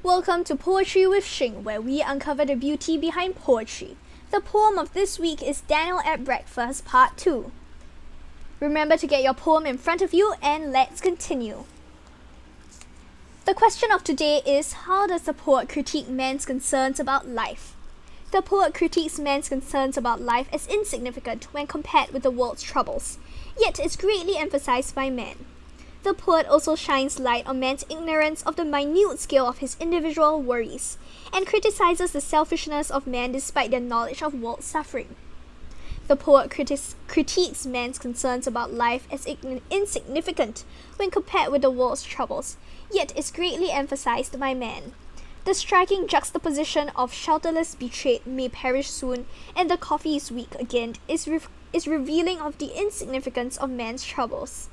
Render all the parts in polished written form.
Welcome to Poetry with Shing, where we uncover the beauty behind poetry. The poem of this week is Daniel at Breakfast, Part 2. Remember to get your poem in front of you and let's continue. The question of today is, how does the poet critique man's concerns about life? The poet critiques man's concerns about life as insignificant when compared with the world's troubles, yet is greatly emphasized by man. The poet also shines light on man's ignorance of the minute scale of his individual worries, and criticizes the selfishness of man despite their knowledge of world suffering. The poet critiques man's concerns about life as insignificant when compared with the world's troubles, yet is greatly emphasized by man. The striking juxtaposition of shelterless betrayed may perish soon and the coffee is weak again is revealing of the insignificance of man's troubles.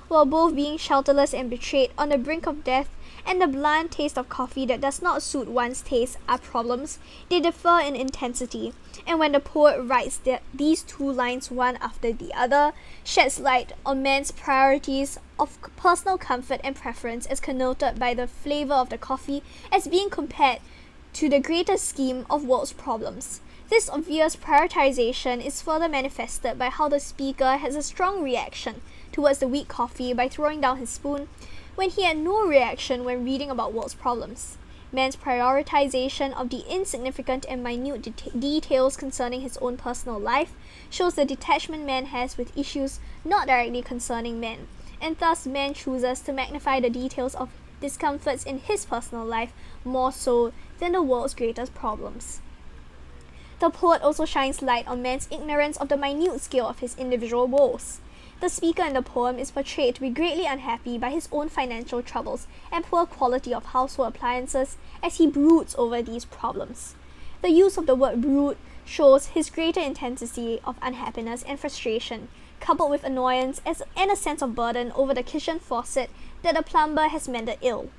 While both being shelterless and betrayed on the brink of death and the bland taste of coffee that does not suit one's taste are problems, they differ in intensity, and when the poet writes these two lines one after the other, sheds light on man's priorities of personal comfort and preference as connoted by the flavor of the coffee as being compared to the greater scheme of world's problems. This obvious prioritization is further manifested by how the speaker has a strong reaction towards the weak coffee by throwing down his spoon, when he had no reaction when reading about world's problems. Man's prioritization of the insignificant and minute details concerning his own personal life shows the detachment man has with issues not directly concerning men, and thus man chooses to magnify the details of discomforts in his personal life more so than the world's greatest problems. The poet also shines light on man's ignorance of the minute scale of his individual woes. The speaker in the poem is portrayed to be greatly unhappy by his own financial troubles and poor quality of household appliances as he broods over these problems. The use of the word brood shows his greater intensity of unhappiness and frustration, coupled with annoyance and a sense of burden over the kitchen faucet that the plumber has mended ill.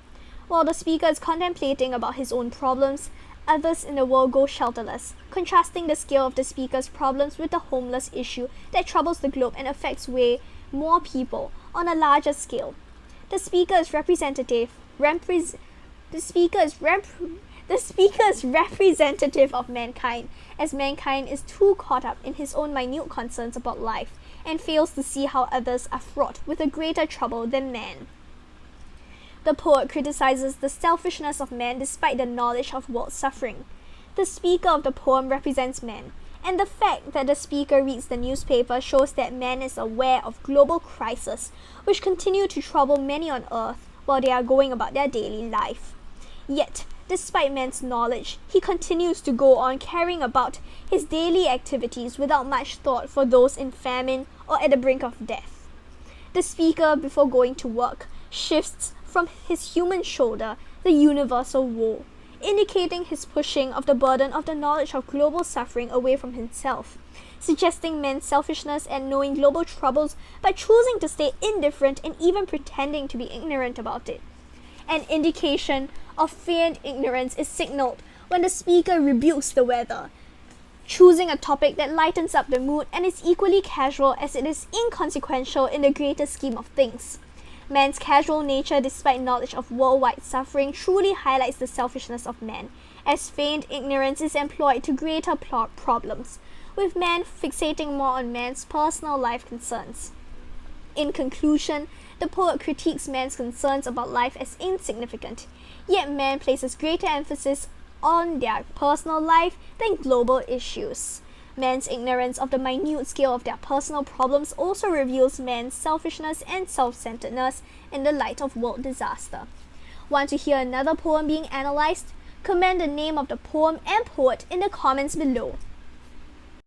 While the speaker is contemplating about his own problems, others in the world go shelterless, contrasting the scale of the speaker's problems with the homeless issue that troubles the globe and affects way more people on a larger scale. The speaker is representative of mankind, as mankind is too caught up in his own minute concerns about life and fails to see how others are fraught with a greater trouble than man. The poet criticizes the selfishness of man despite the knowledge of world suffering. The speaker of the poem represents man, and the fact that the speaker reads the newspaper shows that man is aware of global crises which continue to trouble many on earth while they are going about their daily life. Yet, despite man's knowledge, he continues to go on carrying about his daily activities without much thought for those in famine or at the brink of death. The speaker, before going to work, shifts from his human shoulder the universal woe, indicating his pushing of the burden of the knowledge of global suffering away from himself, suggesting man's selfishness and knowing global troubles by choosing to stay indifferent and even pretending to be ignorant about it. An indication of feigned ignorance is signaled when the speaker rebukes the weather, choosing a topic that lightens up the mood and is equally casual as it is inconsequential in the greater scheme of things. Man's casual nature, despite knowledge of worldwide suffering, truly highlights the selfishness of man, as feigned ignorance is employed to greater problems, with man fixating more on man's personal life concerns. In conclusion, the poet critiques man's concerns about life as insignificant, yet man places greater emphasis on their personal life than global issues. Man's ignorance of the minute scale of their personal problems also reveals man's selfishness and self-centeredness in the light of world disaster. Want to hear another poem being analyzed? Comment the name of the poem and poet in the comments below.